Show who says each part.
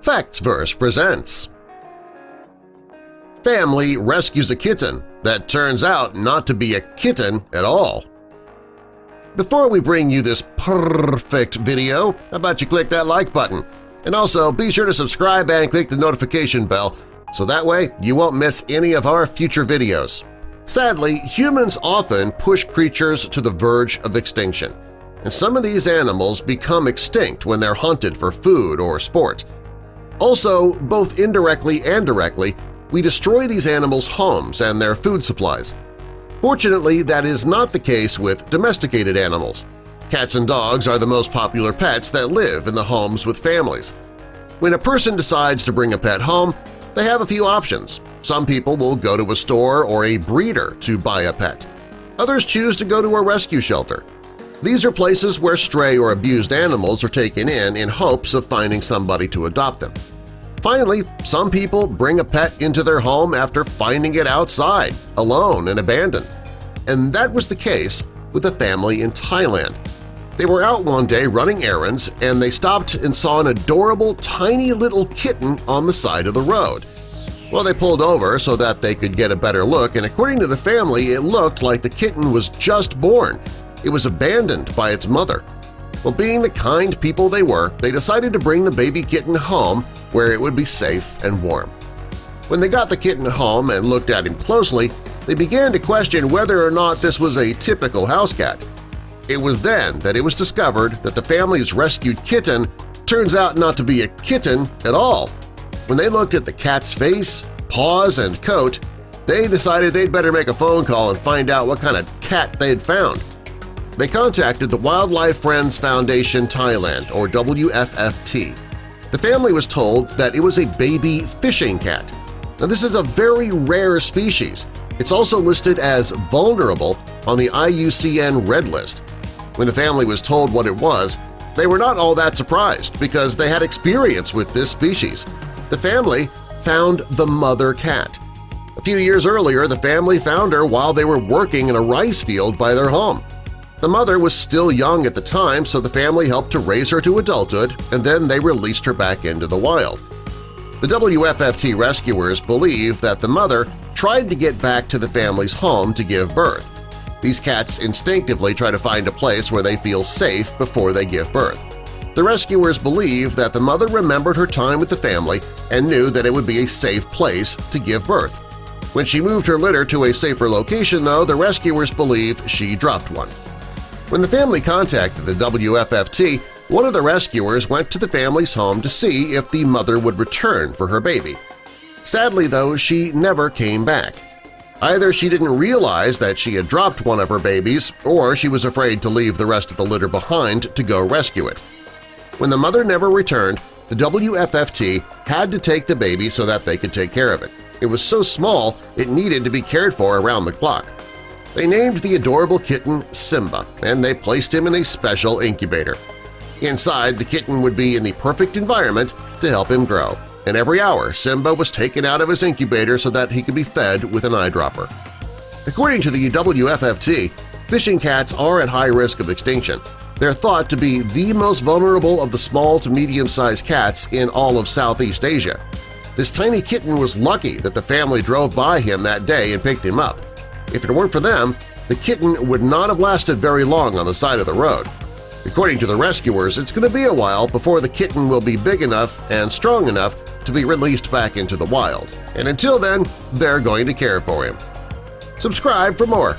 Speaker 1: Factsverse presents Family rescues a kitten that turns out not to be a kitten at all. Before we bring you this perfect video, how about you click that like button? And also be sure to subscribe and click the notification bell so that way you won't miss any of our future videos. Sadly, humans often push creatures to the verge of extinction, and some of these animals become extinct when they're hunted for food or sport. Also, both indirectly and directly, we destroy these animals' homes and their food supplies. Fortunately, that is not the case with domesticated animals. Cats and dogs are the most popular pets that live in the homes with families. When a person decides to bring a pet home, they have a few options. Some people will go to a store or a breeder to buy a pet. Others choose to go to a rescue shelter. These are places where stray or abused animals are taken in hopes of finding somebody to adopt them. Finally, some people bring a pet into their home after finding it outside, alone and abandoned. And that was the case with a family in Thailand. They were out one day running errands and they stopped and saw an adorable tiny little kitten on the side of the road. Well, they pulled over so that they could get a better look, and according to the family, it looked like the kitten was just born. It was abandoned by its mother. Well, being the kind people they were, they decided to bring the baby kitten home where it would be safe and warm. When they got the kitten home and looked at him closely, they began to question whether or not this was a typical house cat. It was then that it was discovered that the family's rescued kitten turns out not to be a kitten at all. When they looked at the cat's face, paws, and coat, they decided they'd better make a phone call and find out what kind of cat they'd found. They contacted the Wildlife Friends Foundation Thailand, or WFFT. The family was told that it was a baby fishing cat. Now, this is a very rare species. It's also listed as vulnerable on the IUCN Red List. When the family was told what it was, they were not all that surprised because they had experience with this species. The family found the mother cat. A few years earlier, the family found her while they were working in a rice field by their home. The mother was still young at the time, so the family helped to raise her to adulthood, and then they released her back into the wild. The WFFT rescuers believe that the mother tried to get back to the family's home to give birth. These cats instinctively try to find a place where they feel safe before they give birth. The rescuers believe that the mother remembered her time with the family and knew that it would be a safe place to give birth. When she moved her litter to a safer location, though, the rescuers believe she dropped one. When the family contacted the WFFT, one of the rescuers went to the family's home to see if the mother would return for her baby. Sadly, though, she never came back. Either she didn't realize that she had dropped one of her babies, or she was afraid to leave the rest of the litter behind to go rescue it. When the mother never returned, the WFFT had to take the baby so that they could take care of it. It was so small it needed to be cared for around the clock. They named the adorable kitten Simba, and they placed him in a special incubator. Inside, the kitten would be in the perfect environment to help him grow, and every hour Simba was taken out of his incubator so that he could be fed with an eyedropper. According to the WFFT, fishing cats are at high risk of extinction. They're thought to be the most vulnerable of the small to medium-sized cats in all of Southeast Asia. This tiny kitten was lucky that the family drove by him that day and picked him up. If it weren't for them, the kitten would not have lasted very long on the side of the road. According to the rescuers, it's going to be a while before the kitten will be big enough and strong enough to be released back into the wild, and until then, they're going to care for him. Subscribe for more.